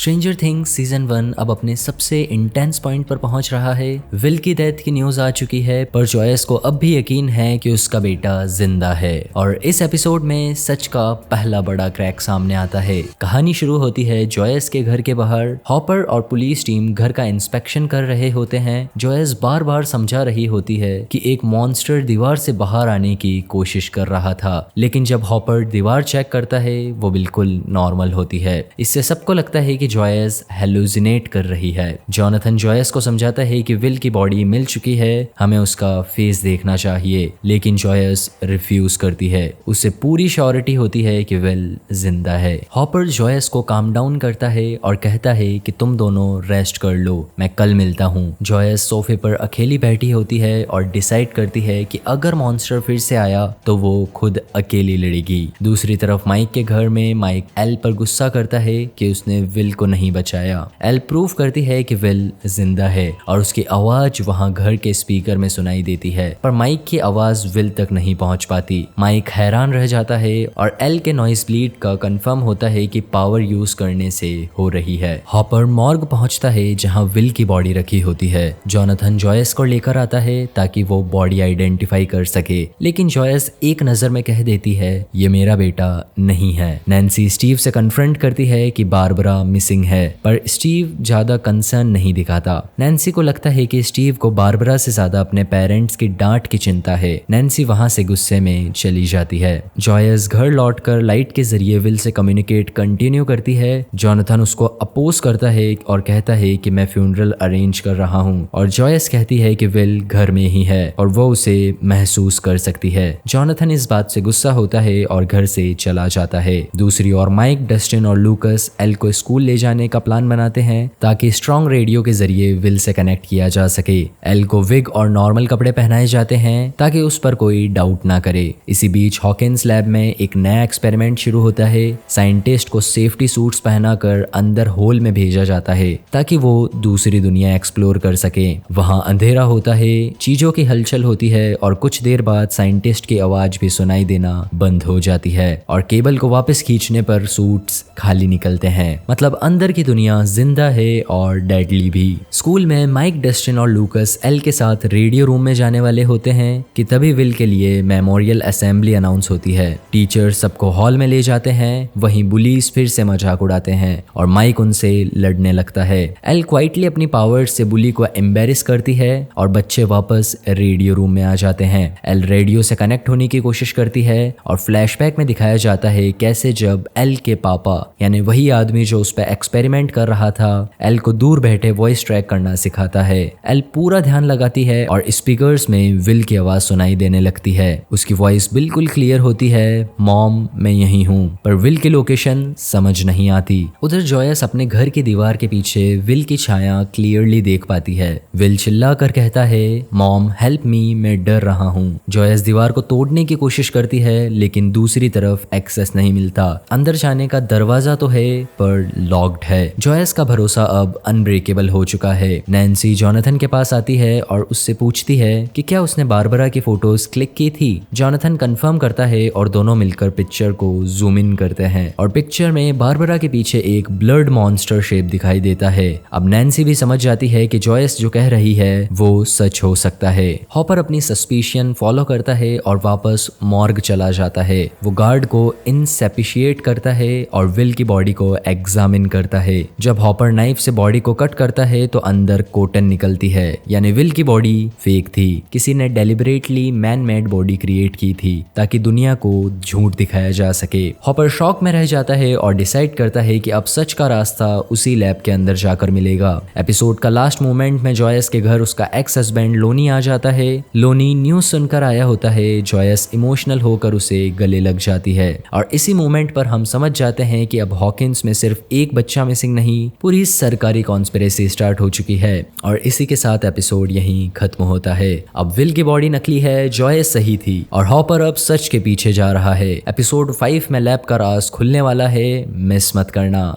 Stranger things season 1 अब अपने सबसे इंटेंस पॉइंट पर पहुंच रहा है। विल की डेथ की न्यूज आ चुकी है, पर जॉयस को अब भी यकीन है कि उसका बेटा जिंदा है। और इस एपिसोड में सच का पहला बड़ा क्रैक सामने आता है। कहानी शुरू होती है जॉयस के घर के बाहर। हॉपर और पुलिस टीम घर का इंस्पेक्शन कर रहे होते हैं। जॉयस बार बार समझा रही होती है कि एक मॉन्स्टर दीवार से बाहर आने की कोशिश कर रहा था, लेकिन जब हॉपर दीवार चेक करता है वो बिल्कुल नॉर्मल होती है। इससे सबको लगता है कि जॉयस हेलुसिनेट कर रही है। जॉनथन जॉयस को समझाता है कि विल की बॉडी मिल चुकी है, हमें उसका फेस देखना चाहिए, लेकिन जॉयस रिफ्यूज करती है। उसे पूरी श्योरिटी होती है कि विल जिंदा है। हॉपर जॉयस को काम डाउन करता है और कहता है कि तुम दोनों रेस्ट कर लो, मैं कल मिलता हूँ। जॉयस सोफे पर अकेली बैठी होती है और डिसाइड करती है कि अगर मॉन्स्टर फिर से आया तो वो खुद अकेली लड़ेगी। दूसरी तरफ माइक के घर में माइक एल पर गुस्सा करता है कि उसने विल को नहीं बचाया। एल प्रूव करती है कि विल जिंदा है और उसकी आवाज वहां घर के स्पीकर में सुनाई देती है, पर माइक की आवाज विल तक नहीं पहुंच पाती। माइक हैरान रह जाता है और एल के नॉइस ब्लीड का कंफर्म होता है कि पावर यूज करने से हो रही है। हॉपर मॉर्ग पहुंचता है जहां विल की बॉडी रखी होती है। जॉनथन जॉयस को लेकर आता है ताकि वो बॉडी आइडेंटिफाई कर सके, लेकिन जॉयस एक नजर में कह देती है ये मेरा बेटा नहीं है। नैन्सी स्टीव से कन्फ्रंट करती है कि बारबरा मिसिंग है, पर स्टीव ज्यादा कंसर्न नहीं दिखाता। नैन्सी को लगता है कि स्टीव को बारबरा से ज्यादा अपने पेरेंट्स की डांट की चिंता है। नैन्सी वहां से गुस्से में चली जाती है। जॉयस घर लौटकर लाइट के जरिए विल से कम्युनिकेट कंटिन्यू करती है। जॉनथन उसको अपोज करता है और कहता है कि मैं फ्यूनरल अरेंज कर रहा हूँ, और जॉयस कहती है कि विल घर में ही है और वो उसे महसूस कर सकती है। जॉनथन इस बात से गुस्सा होता है और घर से चला जाता है। दूसरी ओर माइक, डस्टिन और लूकस एल को स्कूल ले जाने का प्लान बनाते हैं ताकि स्ट्रॉन्ग रेडियो के जरिए विल से कनेक्ट किया जा सके। एल को विग और नॉर्मल कपड़े पहनाए जाते हैं ताकि उस पर कोई डाउट ना करे। इसी बीच हॉकिंस लैब में एक नया एक्सपेरिमेंट शुरू होता है। साइंटिस्ट को सेफ्टी सूट्स पहनाकर अंदर होल में भेजा जाता है ताकि वो दूसरी दुनिया एक्सप्लोर कर सके। वहां अंधेरा होता है, चीजों की हलचल होती है और कुछ देर बाद साइंटिस्ट की आवाज भी सुनाई देना बंद हो जाती है और केबल को वापस खींचने पर सूट्स खाली निकलते हैं। मतलब अंदर की दुनिया जिंदा है और डेडली भी। स्कूल में माइक, डस्टिन और लूकस एल के साथ रेडियो रूम में जाने वाले होते हैं कि तभी विल के लिए मेमोरियल असेंबली अनाउंस होती है। टीचर सबको हॉल में ले जाते हैं, वहीं बुलीज फिर से मजाक उड़ाते हैं और माइक उनसे लड़ने लगता है। एल क्वाइटली अपनी पावर्स से बुली को एम्बेरस करती है और बच्चे वापस रेडियो रूम में आ जाते हैं। एल रेडियो से कनेक्ट होने की कोशिश करती है और फ्लैशबैक में दिखाया जाता है कैसे जब एल के पापा, यानी वही आदमी जो उस पर एक्सपेरिमेंट कर रहा था, एल को दूर बैठे वॉइस ट्रैक करना सिखाता है। एल पूरा ध्यान लगाती है और स्पीकर्स में विल की आवाज सुनाई देने लगती है। उसकी वॉइस बिल्कुल क्लियर होती है, मॉम मैं यही हूँ, पर विल की लोकेशन समझ नहीं आती। उधर जॉयस अपने घर की दीवार के पीछे विल की छाया क्लियरली देख पाती है। विल चिल्ला कर कहता है मॉम हेल्प मी, मैं डर रहा हूँ। जॉयस दीवार को तोड़ने की कोशिश करती है, लेकिन दूसरी तरफ एक्सेस नहीं मिलता। अंदर जाने का दरवाजा तो है पर लॉक्ड है। जॉयस का भरोसा अब अनब्रेकेबल हो चुका है। नैन्सी जॉनथन के पास आती है और उससे पूछती है कि क्या उसने बारबरा की फोटोज क्लिक की थी। जॉनथन कंफर्म करता है और दोनों मिलकर पिक्चर को जूम इन करते हैं और पिक्चर में बारबरा के पीछे एक ब्लड मॉन्स्टर शेप दिखाई देता है। अब नैन्सी भी समझ जाती है कि जॉयस जो कह रही है वो सच हो सकता है। हॉपर अपनी सस्पिशियन फॉलो करता है और वापस मॉर्ग चला जाता है। वो गार्ड को इनसेपिशिएट करता है और विल की बॉडी को एग्जामिन करता है। जब हॉपर नाइफ से बॉडी को कट करता है तो अंदर कोटन निकलती है, यानी विल की बॉडी फेक थी। किसी ने deliberately man made body create की थी ताकि दुनिया को झूठ दिखाया जा सके। हॉपर शॉक में रह जाता है और डिसाइड करता है कि अब सच का रास्ता उसी लैब के अंदर जाकर मिलेगा। एपिसोड का लास्ट मोमेंट में जॉयस के घर उसका एक्स हस्बैंड लोनी आ जाता है। लोनी न्यूज सुनकर आया होता है। जॉयस इमोशनल होकर उसे गले लग जाती है और इसी मोमेंट पर हम समझ जाते हैं कि अब हॉकिंस में सिर्फ एक बच्चा मिसिंग नहीं, पूरी सरकारी कॉन्स्पिरेसी स्टार्ट हो चुकी है। और इसी के साथ एपिसोड यहीं खत्म होता है। अब विल की बॉडी नकली है, जॉयस सही थी और हॉपर अब सच के पीछे जा रहा है। एपिसोड 5 में लैब का राज खुलने वाला है, मिस मत करना।